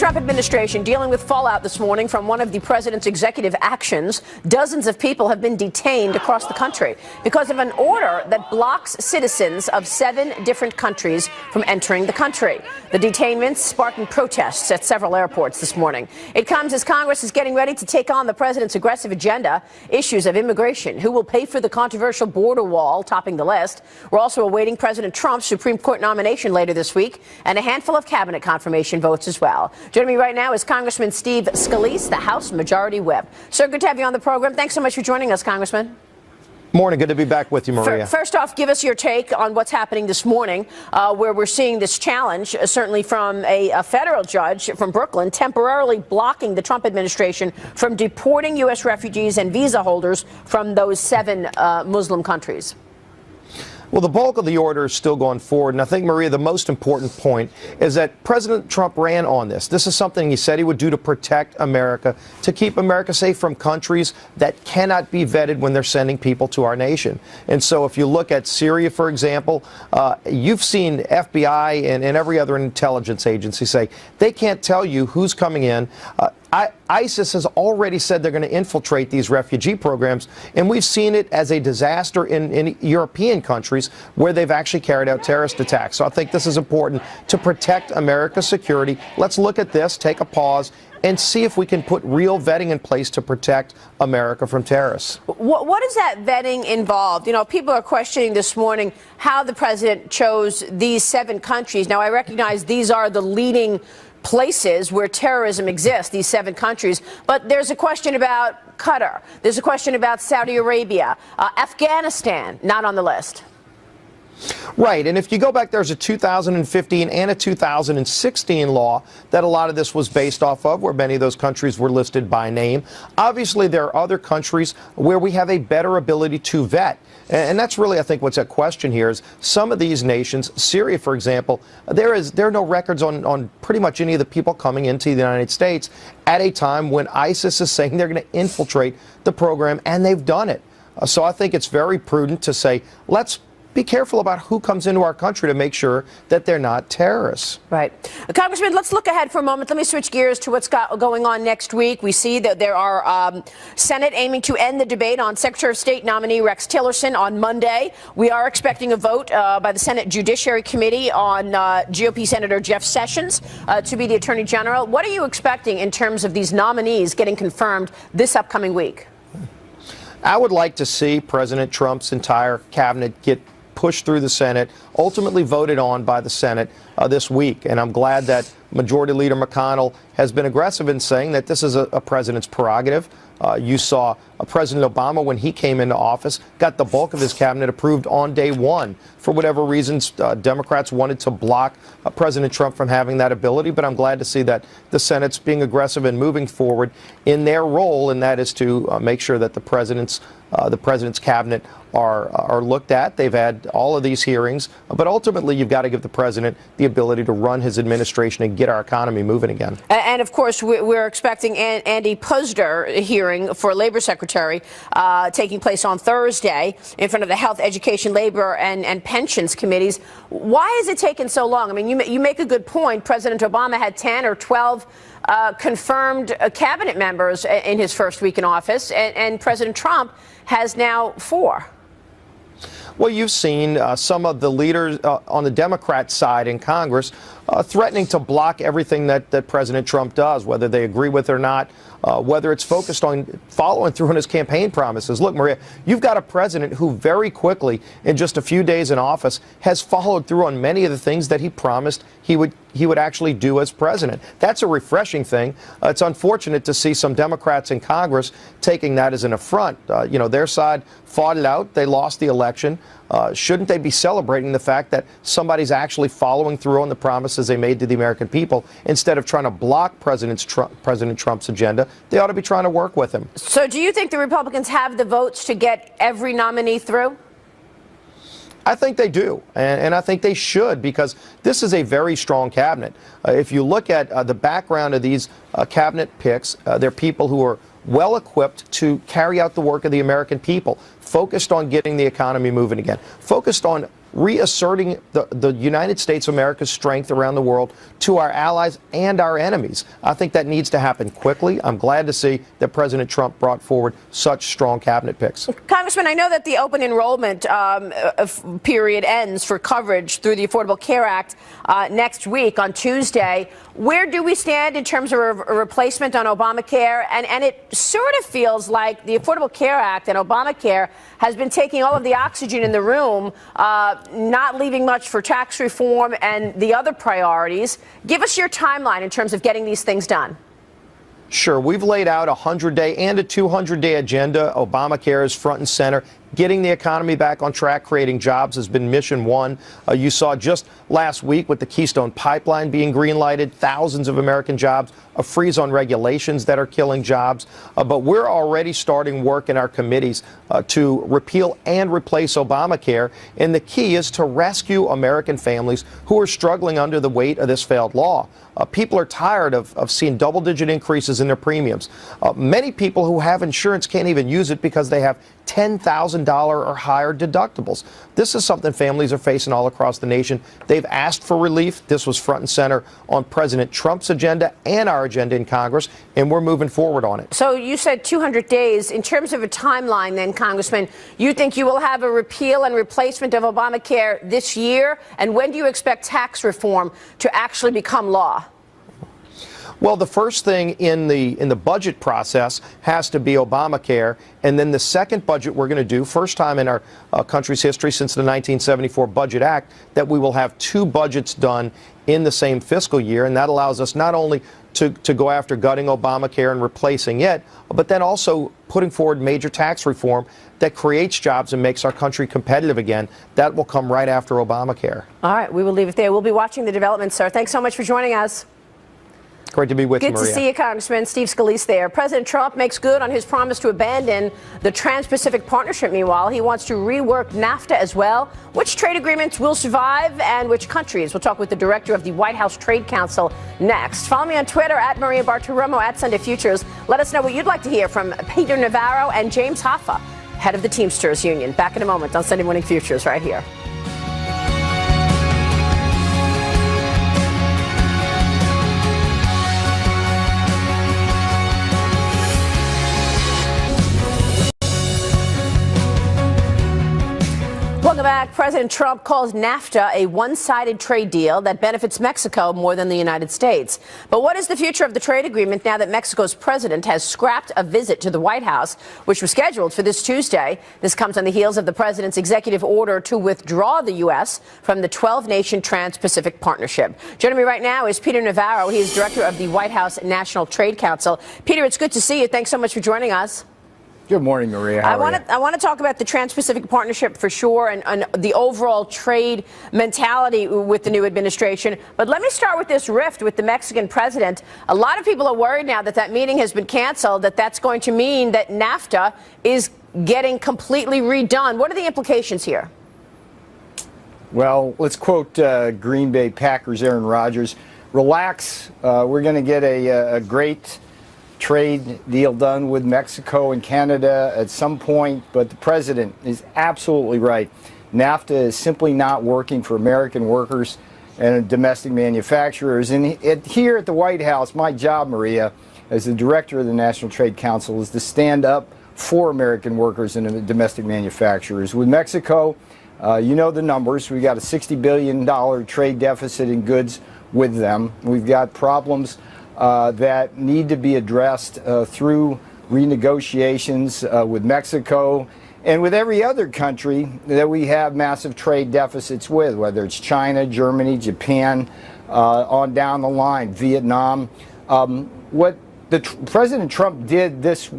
Trump administration dealing with fallout this morning from one of the president's executive actions. Dozens of people have been detained across the country because of an order that blocks citizens of 7 different countries from entering the country. The detainments sparking protests at several airports this morning. It comes as Congress is getting ready to take on the president's aggressive agenda. Issues of immigration, who will pay for the controversial border wall, topping the list. We're also awaiting President Trump's Supreme Court nomination later this week and a handful of cabinet confirmation votes as well. Joining me right now is Congressman Steve Scalise, the House Majority Whip. Sir, good to have you on the program. Thanks so much for joining us, Congressman. Morning. Good to be back with you, Maria. First off, give us your take on what's happening this morning, where we're seeing this challenge, certainly from a federal judge from Brooklyn, temporarily blocking the Trump administration from deporting U.S. refugees and visa holders from those 7 Muslim countries. Well, the bulk of the order is still going forward, and I think, Maria, the most important point is that President Trump ran on this. This is something he said he would do to protect America, to keep America safe from countries that cannot be vetted when they're sending people to our nation. And so if you look at Syria, for example, you've seen FBI and every other intelligence agency say they can't tell you who's coming in. ISIS has already said they're going to infiltrate these refugee programs, and we've seen it as a disaster in European countries where they've actually carried out terrorist attacks. So I think this is important to protect America's security. Let's look at this, take a pause, and see if we can put real vetting in place to protect America from terrorists. What does that vetting involve? You know, people are questioning this morning how the president chose these 7 countries. Now, I recognize these are the leading places where terrorism exists, these 7 countries. But there's a question about Qatar. There's a question about Saudi Arabia. Afghanistan, not on the list. Right. And if you go back, there's a 2015 and a 2016 law that a lot of this was based off of, where many of those countries were listed by name. Obviously, there are other countries where we have a better ability to vet. And that's really, I think, what's at question here is some of these nations, Syria, for example, there are no records on pretty much any of the people coming into the United States at a time when ISIS is saying they're going to infiltrate the program, and they've done it. So I think it's very prudent to say, let's be careful about who comes into our country to make sure that they're not terrorists. Right. Congressman, let's look ahead for a moment. Let me switch gears to what's going on next week. We see that there are Senate aiming to end the debate on Secretary of State nominee Rex Tillerson on Monday. We are expecting a vote by the Senate Judiciary Committee on GOP Senator Jeff Sessions to be the Attorney General. What are you expecting in terms of these nominees getting confirmed this upcoming week? I would like to see President Trump's entire cabinet get pushed through the Senate, ultimately voted on by the Senate this week. And I'm glad that Majority Leader McConnell has been aggressive in saying that this is a president's prerogative. You saw President Obama, when he came into office, got the bulk of his cabinet approved on day one. For whatever reasons, Democrats wanted to block President Trump from having that ability. But I'm glad to see that the Senate's being aggressive and moving forward in their role, and that is to make sure that the president's cabinet are looked at. They've had all of these hearings, but ultimately you've got to give the president the ability to run his administration and get our economy moving again. And of course, we're expecting Andy Puzder hearing for Labor Secretary taking place on Thursday in front of the Health, Education, Labor, and Pensions committees. Why has it taken so long? I mean, you make a good point. President Obama had 10 or 12 confirmed cabinet members in his first week in office, and President Trump has now 4. Well, you've seen some of the leaders on the Democrat side in Congress threatening to block everything that President Trump does, whether they agree with it or not, whether it's focused on following through on his campaign promises. Look, Maria, you've got a president who very quickly, in just a few days in office, has followed through on many of the things that he promised he would actually do as president. That's a refreshing thing. It's unfortunate to see some Democrats in Congress taking that as an affront. Their side fought it out. They lost the election. Shouldn't they be celebrating the fact that somebody's actually following through on the promises they made to the American people instead of trying to block President Trump's agenda? They ought to be trying to work with him. So do you think the Republicans have the votes to get every nominee through? I think they do, and I think they should, because this is a very strong cabinet. If you look at the background of these cabinet picks, they're people who are well equipped to carry out the work of the American people, focused on getting the economy moving again, focused on reasserting the United States of America's strength around the world to our allies and our enemies. I think that needs to happen quickly. I'm glad to see that President Trump brought forward such strong cabinet picks. Congressman, I know that the open enrollment period ends for coverage through the Affordable Care Act next week on Tuesday. Where do we stand in terms of a replacement on Obamacare? And it sort of feels like the Affordable Care Act and Obamacare has been taking all of the oxygen in the room, not leaving much for tax reform and the other priorities. Give us your timeline in terms of getting these things done. Sure. We've laid out a 100-day and a 200-day agenda. Obamacare is front and center. Getting the economy back on track, creating jobs has been mission one. You saw just last week with the Keystone Pipeline being green-lighted, thousands of American jobs, a freeze on regulations that are killing jobs. But we're already starting work in our committees to repeal and replace Obamacare. And the key is to rescue American families who are struggling under the weight of this failed law. People are tired of seeing double-digit increases in their premiums. Many people who have insurance can't even use it because they have $10,000 or higher deductibles. This is something families are facing all across the nation. They've asked for relief. This was front and center on President Trump's agenda and our agenda in Congress, and we're moving forward on it. So you said 200 days. In terms of a timeline, then, Congressman, you think you will have a repeal and replacement of Obamacare this year? And when do you expect tax reform to actually become law? Well, the first thing in the budget process has to be Obamacare, and then the second budget we're going to do, first time in our country's history since the 1974 Budget Act, that we will have two budgets done in the same fiscal year, and that allows us not only to go after gutting Obamacare and replacing it, but then also putting forward major tax reform that creates jobs and makes our country competitive again. That will come right after Obamacare. All right, we will leave it there. We'll be watching the developments, sir. Thanks so much for joining us. Great to be with you, Maria. Good to see you, Congressman. Steve Scalise there. President Trump makes good on his promise to abandon the Trans-Pacific Partnership. Meanwhile, he wants to rework NAFTA as well. Which trade agreements will survive and which countries? We'll talk with the director of the White House Trade Council next. Follow me on Twitter at Maria Bartiromo at Sunday Futures. Let us know what you'd like to hear from Peter Navarro and James Hoffa, head of the Teamsters Union. Back in a moment on Sunday Morning Futures right here. Welcome back. President Trump calls NAFTA a one-sided trade deal that benefits Mexico more than the United States. But what is the future of the trade agreement now that Mexico's president has scrapped a visit to the White House, which was scheduled for this Tuesday? This comes on the heels of the president's executive order to withdraw the U.S. from the 12-nation Trans-Pacific Partnership. Joining me right now is Peter Navarro. He is director of the White House National Trade Council. Peter, it's good to see you. Thanks so much for joining us. Good morning, Maria. I want to talk about the Trans-Pacific Partnership for sure and the overall trade mentality with the new administration. But let me start with this rift with the Mexican president. A lot of people are worried now that that meeting has been canceled, that that's going to mean that NAFTA is getting completely redone. What are the implications here? Well, let's quote Green Bay Packers Aaron Rodgers. Relax. We're going to get a great trade deal done with Mexico and Canada at some point, but the president is absolutely right. NAFTA is simply not working for American workers and domestic manufacturers. And here at the White House, my job, Maria, as the director of the National Trade Council, is to stand up for American workers and domestic manufacturers. With Mexico, you know the numbers. We've got a $60 billion trade deficit in goods with them. We've got problems that need to be addressed through renegotiations with Mexico and with every other country that we have massive trade deficits with, whether it's China, Germany, Japan, on down the line, Vietnam. What President Trump did this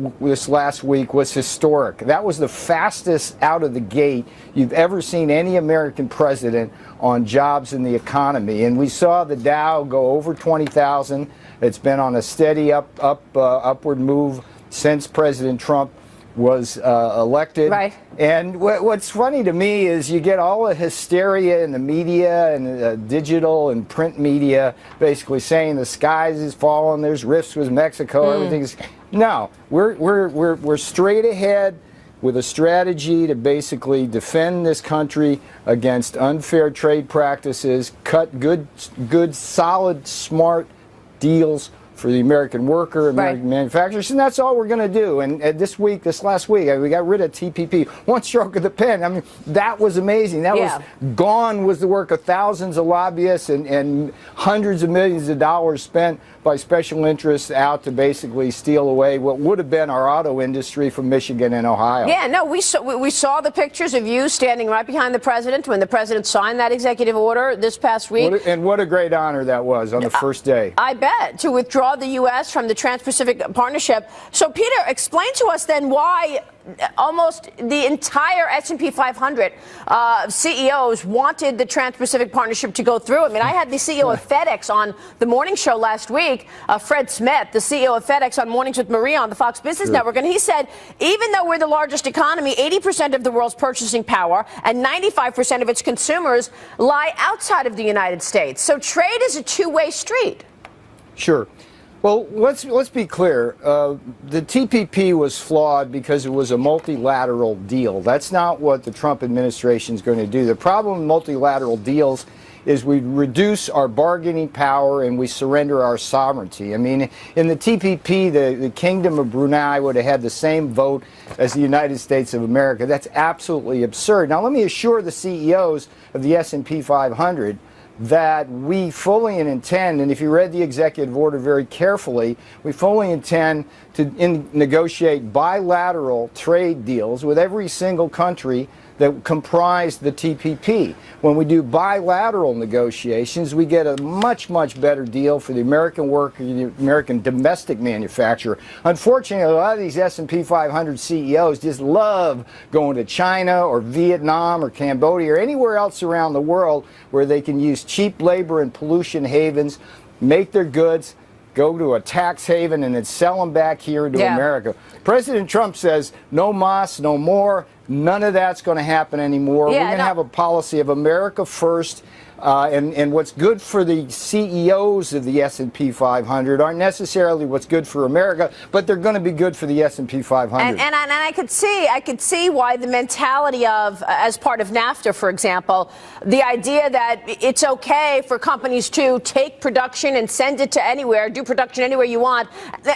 last week was historic. That was the fastest out of the gate you've ever seen any American president on jobs in the economy. And we saw the Dow go over 20,000. It's been on a steady upward move since President Trump was elected. Right. And what's funny to me is you get all the hysteria in the media and digital and print media basically saying the skies is falling, there's rifts with Mexico, everything's... No, we're straight ahead with a strategy to basically defend this country against unfair trade practices, cut good, solid, smart deals for the American worker, American manufacturers, and that's all we're going to do. And this last week, we got rid of TPP. One stroke of the pen. I mean, that was amazing. That was gone was the work of thousands of lobbyists and hundreds of millions of dollars spent by special interests out to basically steal away what would have been our auto industry from Michigan and Ohio. Yeah, no, we saw the pictures of you standing right behind the president when the president signed that executive order this past week. And what a great honor that was on the first day. I bet, to withdraw the U.S. from the Trans-Pacific Partnership. So, Peter, explain to us then why almost the entire S&P 500 CEOs wanted the Trans-Pacific Partnership to go through. I mean, I had the CEO of FedEx on the morning show last week, Fred Smith, the CEO of FedEx on Mornings with Maria on the Fox Business Network, and he said, even though we're the largest economy, 80% of the world's purchasing power and 95% of its consumers lie outside of the United States. So trade is a two-way street. Sure. Well, let's be clear. The TPP was flawed because it was a multilateral deal. That's not what the Trump administration is going to do. The problem with multilateral deals is we reduce our bargaining power and we surrender our sovereignty. I mean, in the TPP, the Kingdom of Brunei would have had the same vote as the United States of America. That's absolutely absurd. Now, let me assure the CEOs of the S&P 500 that we fully intend, and if you read the executive order very carefully, we fully intend to negotiate bilateral trade deals with every single country that comprise the TPP. When we do bilateral negotiations, we get a much, much better deal for the American worker, the American domestic manufacturer. Unfortunately, a lot of these S&P 500 CEOs just love going to China or Vietnam or Cambodia or anywhere else around the world where they can use cheap labor and pollution havens, make their goods, go to a tax haven, and then sell them back here to America. President Trump says, no mas, no more. None of that's going to happen anymore. We're going to have a policy of America first. And what's good for the CEOs of the S&P 500 aren't necessarily what's good for America, but they're going to be good for the S&P 500. And I could see why the mentality of, as part of NAFTA, for example, the idea that it's okay for companies to take production and send it to anywhere, do production anywhere you want,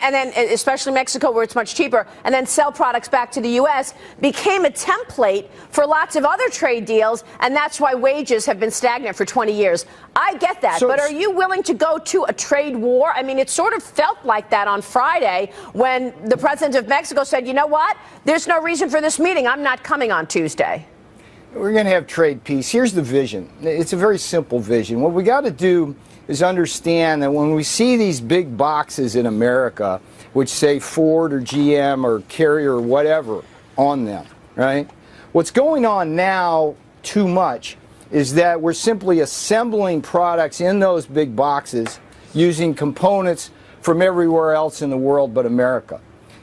and then especially Mexico where it's much cheaper, and then sell products back to the U.S. became a template for lots of other trade deals, and that's why wages have been stagnant for 20 years. I get that, but are you willing to go to a trade war? I mean, it sort of felt like that on Friday when the president of Mexico said, you know what, there's no reason for this meeting. I'm not coming on Tuesday. We're going to have trade peace. Here's the vision. It's a very simple vision. What we got to do is understand that when we see these big boxes in America, which say Ford or GM or Carrier or whatever on them, right? What's going on now too much is that we're simply assembling products in those big boxes using components from everywhere else in the world but America.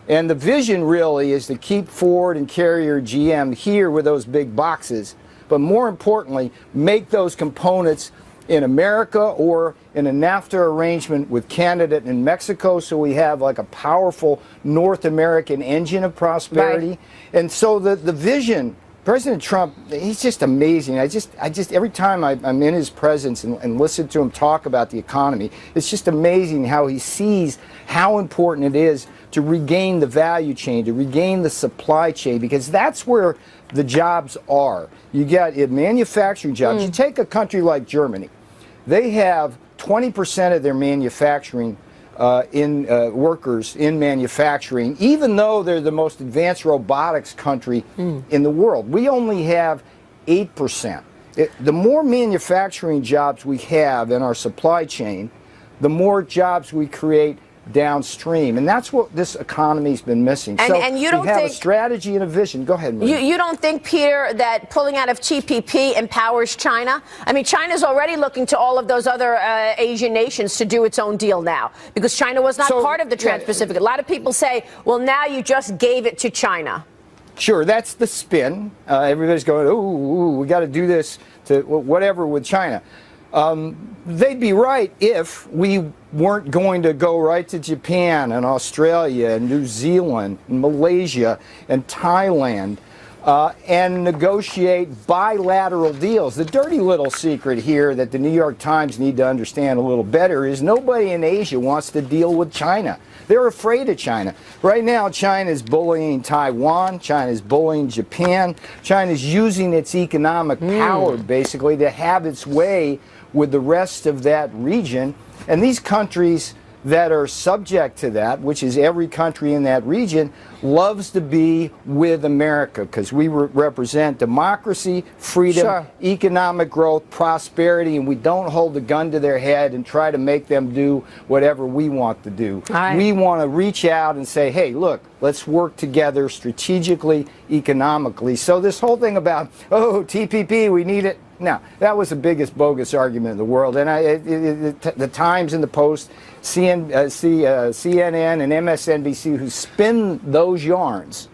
And the vision really is to keep Ford and Carrier, GM here with those big boxes, but more importantly, make those components in America or in a NAFTA arrangement with Canada and Mexico, so we have like a powerful North American engine of prosperity. Right. And so the vision, President Trump, he's just amazing. I just every time I'm in his presence and listen to him talk about the economy, it's just amazing how he sees how important it is to regain the value chain, to regain the supply chain, because that's where the jobs are. You got manufacturing jobs. You take a country like Germany. They have 20% of their manufacturing workers in manufacturing, even though they're the most advanced robotics country in the world. We only have 8%. The more manufacturing jobs we have in our supply chain, the more jobs we create downstream, and that's what this economy's been missing. And you don't have think a strategy and a vision. Go ahead, Maria. You don't think, Peter, that pulling out of TPP empowers China? I mean, China's already looking to all of those other Asian nations to do its own deal now, because China was not part of the Trans-Pacific. A lot of people say, well, now you just gave it to China. Sure, that's the spin. Everybody's going, ooh, we got to do this to whatever with China. They'd be right if we weren't going to go right to Japan and Australia and New Zealand and Malaysia and Thailand and negotiate bilateral deals. The dirty little secret here that the New York Times need to understand a little better is nobody in Asia wants to deal with China. They're afraid of China. Right now, China is bullying Taiwan. China is bullying Japan. China is using its economic power, basically, to have its way with the rest of that region. And these countries that are subject to that, which is every country in that region, loves to be with America because we represent democracy, freedom, economic growth, prosperity, and we don't hold the gun to their head and try to make them do whatever we want to do. We want to reach out and say, hey, look, let's work together strategically, economically. So this whole thing about, oh, TPP, we need it. No, that was the biggest bogus argument in the world. And the Times and the Post, CNN and MSNBC, who spin those yarns,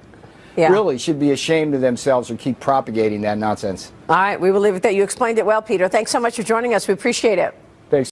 really should be ashamed of themselves or keep propagating that nonsense. All right, we will leave it there. You explained it well, Peter. Thanks so much for joining us. We appreciate it.